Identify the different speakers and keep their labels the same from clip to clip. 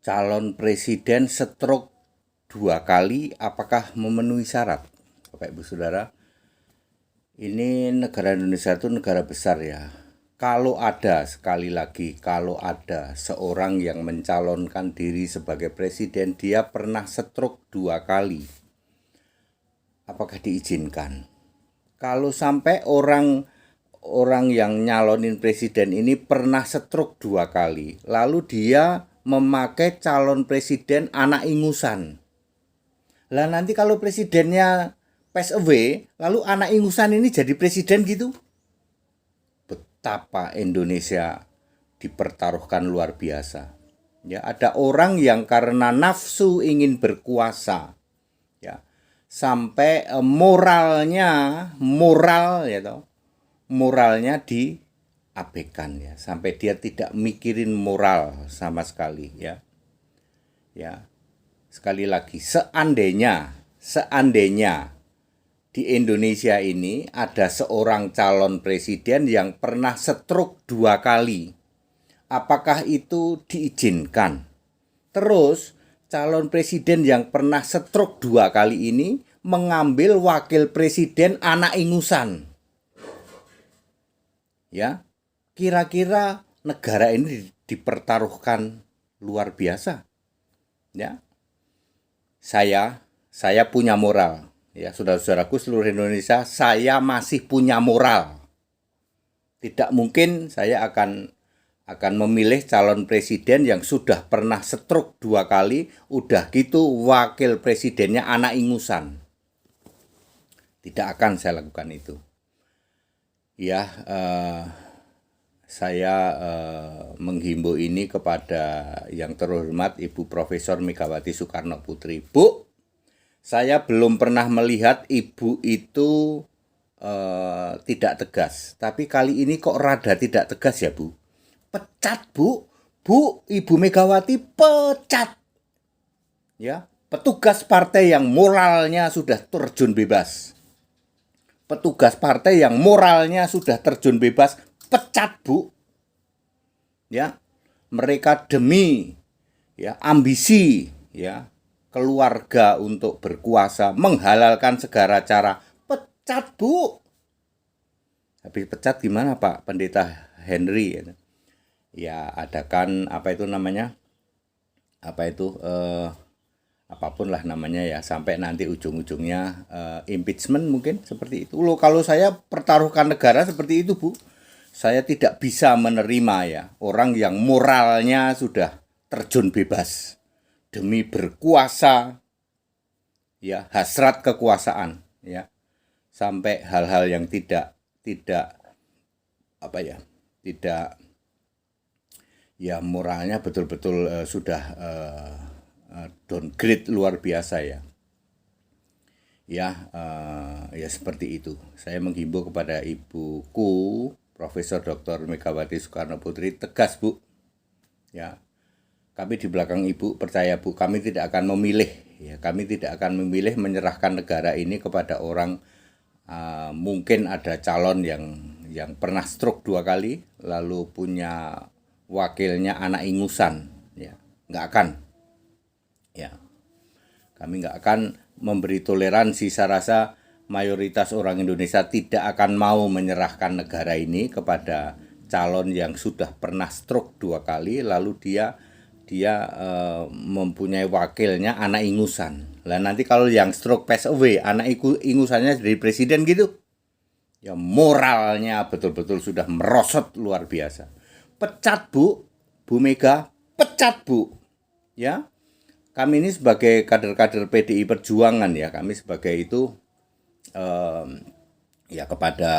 Speaker 1: calon presiden stroke 2 kali apakah memenuhi syarat? Bapak Ibu Saudara, ini negara Indonesia itu negara besar ya. Kalau ada, sekali lagi, kalau ada seorang yang mencalonkan diri sebagai presiden, dia pernah stroke 2 kali, apakah diizinkan? Kalau sampai orang yang nyalonin presiden ini pernah stroke 2 kali, lalu dia memakai calon presiden anak ingusan. Lah nanti kalau presidennya pass away, lalu anak ingusan ini jadi presiden gitu. Betapa Indonesia dipertaruhkan luar biasa. Ya, ada orang yang karena nafsu ingin berkuasa, ya, sampai moralnya diabaikan ya, sampai dia tidak mikirin moral sama sekali ya. Ya. Sekali lagi, seandainya di Indonesia ini ada seorang calon presiden yang pernah stroke 2 kali, apakah itu diizinkan? Terus calon presiden yang pernah stroke 2 kali ini mengambil wakil presiden anak ingusan. Ya, kira-kira negara ini dipertaruhkan luar biasa. Ya, saya punya moral. Ya, saudara-saudaraku seluruh Indonesia, saya masih punya moral. Tidak mungkin saya akan memilih calon presiden yang sudah pernah stroke 2 kali, udah gitu wakil presidennya anak ingusan. Tidak akan saya lakukan itu. Ya, saya menghimbau ini kepada yang terhormat Ibu Profesor Megawati Soekarno Putri. Bu, saya belum pernah melihat Ibu itu tidak tegas. Tapi kali ini kok rada tidak tegas ya, Bu? Pecat, Bu. Bu, Ibu Megawati pecat. Ya, petugas partai yang moralnya sudah terjun bebas. Petugas partai yang moralnya sudah terjun bebas, pecat, Bu. Ya, mereka demi ya ambisi ya keluarga untuk berkuasa, menghalalkan segala cara, pecat, Bu. Habis pecat gimana, Pak Pendeta Henry? Ya, adakan apa itu namanya? Apapun lah namanya ya, sampai nanti ujung-ujungnya impeachment mungkin seperti itu. Loh, kalau saya pertaruhkan negara seperti itu, Bu, saya tidak bisa menerima ya orang yang moralnya sudah terjun bebas demi berkuasa, ya, hasrat kekuasaan, ya, sampai hal-hal yang tidak ya moralnya betul-betul sudah downgrade luar biasa ya. Ya, ya seperti itu. Saya menghimbau kepada ibuku Profesor Dr. Megawati Soekarno Putri, tegas, Bu. Ya, kami di belakang Ibu, percaya, Bu, kami tidak akan memilih ya, kami tidak akan memilih menyerahkan negara ini kepada orang mungkin ada calon yang pernah stroke 2 kali lalu punya wakilnya anak ingusan ya, nggak akan ya, kami nggak akan memberi toleransi. Saya rasa mayoritas orang Indonesia tidak akan mau menyerahkan negara ini kepada calon yang sudah pernah stroke 2 kali lalu dia mempunyai wakilnya anak ingusan. Lah nanti kalau yang stroke pass away, anak ingusannya jadi presiden gitu, ya moralnya betul-betul sudah merosot luar biasa. Pecat, Bu. Bu Mega, pecat, Bu. Ya, kami ini sebagai kader-kader PDI Perjuangan ya, kami sebagai itu ya kepada,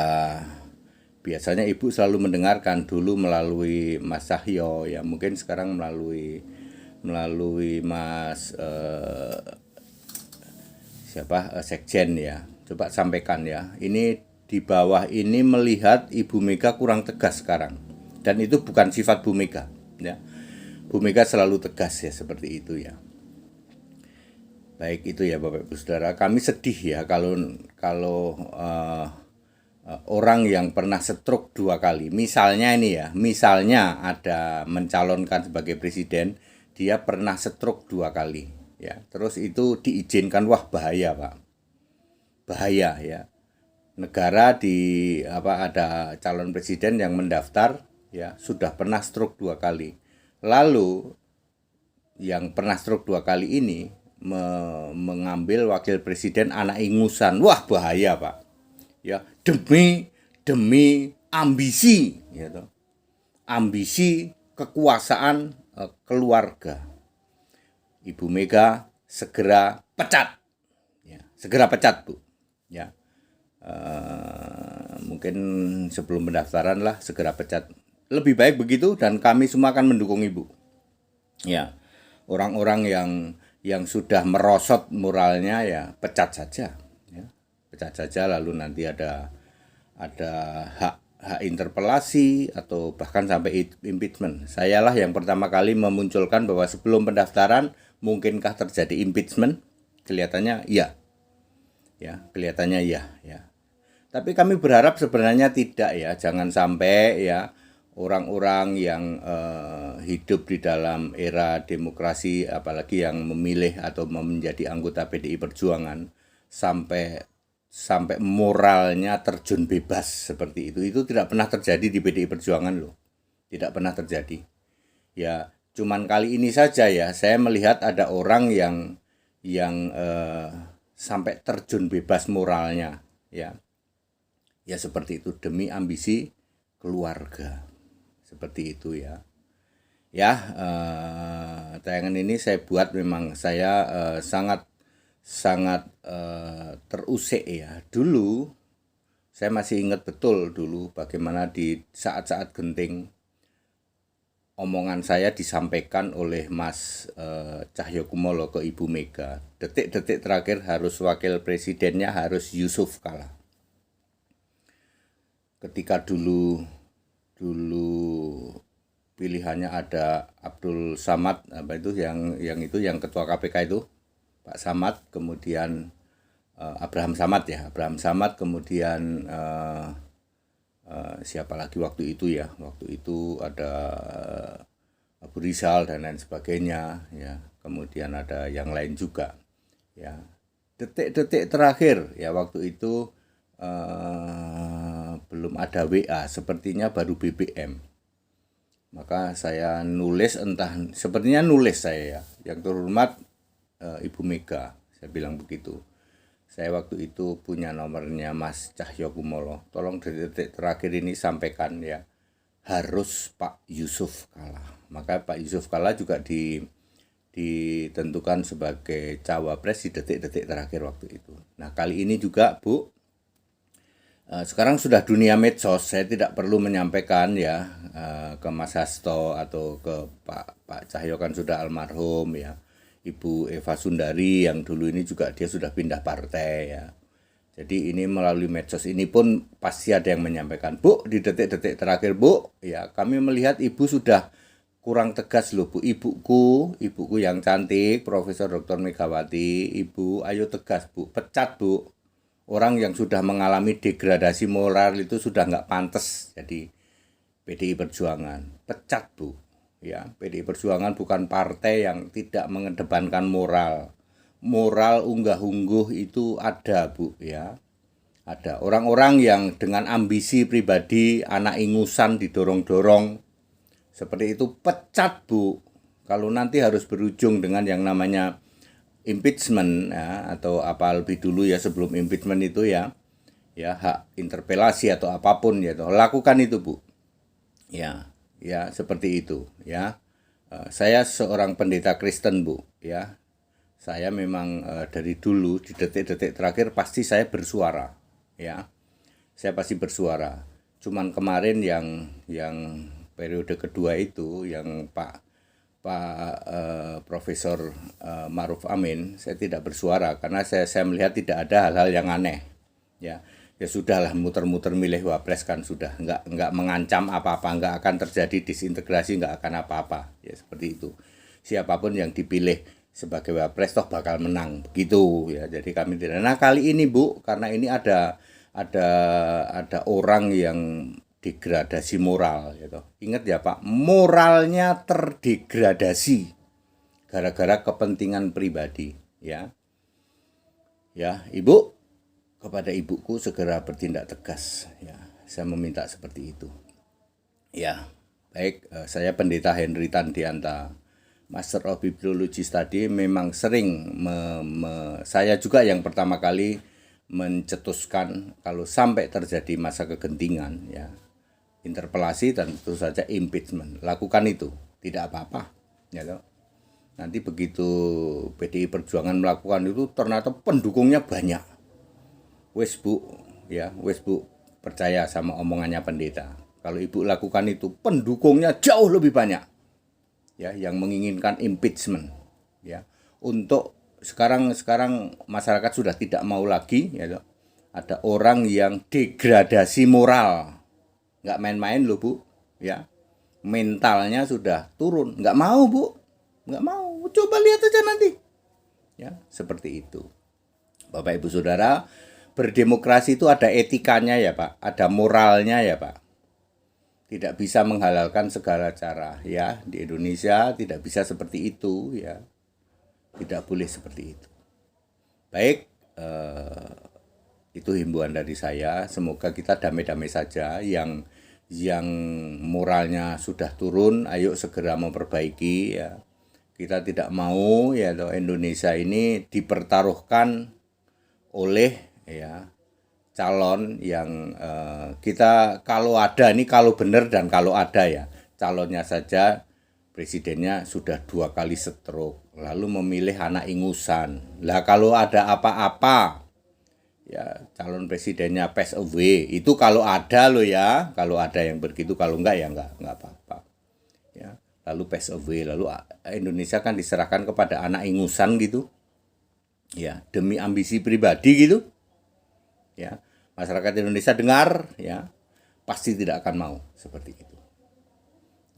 Speaker 1: biasanya Ibu selalu mendengarkan dulu melalui Mas Cahyo ya, mungkin sekarang melalui Mas Sekjen ya. Coba sampaikan ya. Ini di bawah ini melihat Ibu Mega kurang tegas sekarang. Dan itu bukan sifat Bu Mega ya. Bu Mega selalu tegas ya, seperti itu ya. Baik, itu ya Bapak Ibu Saudara, kami sedih ya kalau orang yang pernah stroke 2 kali, misalnya ini ya, misalnya ada mencalonkan sebagai presiden, dia pernah stroke 2 kali ya. Terus itu diizinkan, wah bahaya Pak. Bahaya ya. Negara ada calon presiden yang mendaftar ya sudah pernah stroke 2 kali. Lalu yang pernah stroke 2 kali ini mengambil wakil presiden anak ingusan. Wah bahaya Pak. Ya, demi ambisi gitu. Ambisi kekuasaan keluarga. Ibu Mega segera pecat. Ya, segera pecat, Bu. Ya. Mungkin sebelum pendaftaran lah segera pecat. Lebih baik begitu dan kami semua akan mendukung Ibu. Ya. Orang-orang yang sudah merosot moralnya ya pecat saja. Ya. Pecat saja, lalu nanti ada hak interpelasi atau bahkan sampai impeachment. Sayalah yang pertama kali memunculkan bahwa sebelum pendaftaran mungkinkah terjadi impeachment? Kelihatannya iya. Ya, kelihatannya iya ya. Tapi kami berharap sebenarnya tidak ya, jangan sampai ya orang-orang yang hidup di dalam era demokrasi, apalagi yang memilih atau menjadi anggota PDI Perjuangan sampai moralnya terjun bebas seperti itu. Itu tidak pernah terjadi di PDI Perjuangan loh. Tidak pernah terjadi. Ya, cuman kali ini saja ya saya melihat ada orang yang sampai terjun bebas moralnya ya. Ya seperti itu demi ambisi keluarga. Seperti itu ya. Ya, tayangan ini saya buat memang saya sangat terusik ya. Dulu saya masih ingat betul dulu bagaimana di saat-saat genting omongan saya disampaikan oleh Mas Cahyokumolo ke Ibu Mega. Detik-detik terakhir harus wakil presidennya harus Yusuf Kala. Ketika dulu pilihannya ada Abdul Samad yang ketua KPK itu Pak Samad, kemudian Abraham Samad, kemudian siapa lagi waktu itu ada Abu Rizal dan lain sebagainya ya, kemudian ada yang lain juga ya. Detik-detik terakhir ya waktu itu belum ada WA, sepertinya baru BBM. Maka saya nulis sepertinya nulis saya ya, yang terhormat Ibu Mega, saya bilang begitu. Saya waktu itu punya nomornya Mas Cahyokumolo. Tolong detik terakhir ini sampaikan ya, harus Pak Yusuf Kala. Maka Pak Yusuf Kala juga ditentukan sebagai cawapres di detik-detik terakhir waktu itu. Nah kali ini juga Bu, sekarang sudah dunia medsos, saya tidak perlu menyampaikan ya ke Mas Hasto atau ke Pak Cahyo, kan sudah almarhum ya. Ibu Eva Sundari yang dulu ini juga dia sudah pindah partai ya. Jadi ini melalui medsos ini pun pasti ada yang menyampaikan, Bu, di detik-detik terakhir Bu, ya kami melihat Ibu sudah kurang tegas loh Bu. Ibuku yang cantik, Profesor Dr. Megawati, Ibu ayo tegas Bu, pecat Bu. Orang yang sudah mengalami degradasi moral itu sudah nggak pantas jadi PDI Perjuangan. Pecat Bu. Ya, PDI Perjuangan bukan partai yang tidak mengedepankan moral. Moral unggah-ungguh itu ada Bu ya. Ada orang-orang yang dengan ambisi pribadi, anak ingusan didorong-dorong seperti itu, pecat Bu. Kalau nanti harus berujung dengan yang namanya impeachment ya, atau apa lebih dulu ya sebelum impeachment itu ya hak interpelasi atau apapun ya, lakukan itu Bu. Ya seperti itu ya. Saya seorang pendeta Kristen Bu ya. Saya memang dari dulu di detik-detik terakhir pasti saya bersuara ya. Saya pasti bersuara. Cuman kemarin yang periode kedua itu yang Pak Profesor Ma'ruf Amin, saya tidak bersuara karena saya melihat tidak ada hal-hal yang aneh ya. Ya sudahlah, muter-muter milih wapres kan sudah, nggak mengancam apa-apa, nggak akan terjadi disintegrasi, nggak akan apa-apa ya, seperti itu. Siapapun yang dipilih sebagai wapres toh bakal menang begitu ya. Jadi kami tidak. Nah kali ini Bu, karena ini ada orang yang degradasi moral gitu. Ingat ya Pak, moralnya terdegradasi. gara-gara kepentingan pribadi, ya. Ya, Ibu, kepada ibuku segera bertindak tegas, ya. Saya meminta seperti itu. Ya, baik, saya Pendeta Henry Tandianta, Master of Bibliology Study, memang sering saya juga yang pertama kali mencetuskan kalau sampai terjadi masa kegentingan, ya, interpelasi dan tentu saja impeachment, lakukan itu, tidak apa-apa, ya toh. Nanti begitu PDI Perjuangan melakukan itu ternyata pendukungnya banyak. Wes Bu, ya, wes Bu, percaya sama omongannya pendeta. Kalau Ibu lakukan itu pendukungnya jauh lebih banyak. Ya, yang menginginkan impeachment, ya. Untuk sekarang masyarakat sudah tidak mau lagi, ya. Ada orang yang degradasi moral. Nggak main-main loh Bu, ya. Mentalnya sudah turun, nggak mau Bu. Nggak mau, coba lihat aja nanti, ya, seperti itu. Bapak Ibu Saudara, berdemokrasi itu ada etikanya ya Pak, ada moralnya ya Pak. Tidak bisa menghalalkan segala cara, ya. Di Indonesia tidak bisa seperti itu, ya. Tidak boleh seperti itu. Baik, itu himbauan dari saya. Semoga kita damai-damai saja. Yang moralnya sudah turun, ayo segera memperbaiki, ya. Kita tidak mau, ya, Indonesia ini dipertaruhkan oleh, ya, calon yang kita kalau ada ini, kalau benar dan kalau ada, ya, calonnya saja presidennya sudah 2 kali stroke, lalu memilih anak ingusan. Lah kalau ada apa-apa, ya, calon presidennya pass away, itu kalau ada loh, ya, kalau ada yang begitu, kalau enggak ya enggak apa-apa, ya. Lalu pass away, lalu Indonesia kan diserahkan kepada anak ingusan gitu, ya, demi ambisi pribadi gitu, ya. Masyarakat Indonesia dengar, ya, pasti tidak akan mau seperti itu,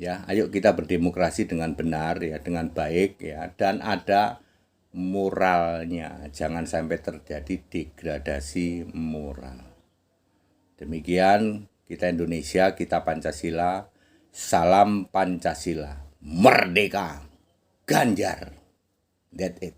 Speaker 1: ya. Ayo kita berdemokrasi dengan benar, ya, dengan baik, ya, dan ada moralnya, jangan sampai terjadi degradasi moral. Demikian, kita Indonesia, kita Pancasila. Salam Pancasila, merdeka, Ganjar. That's it.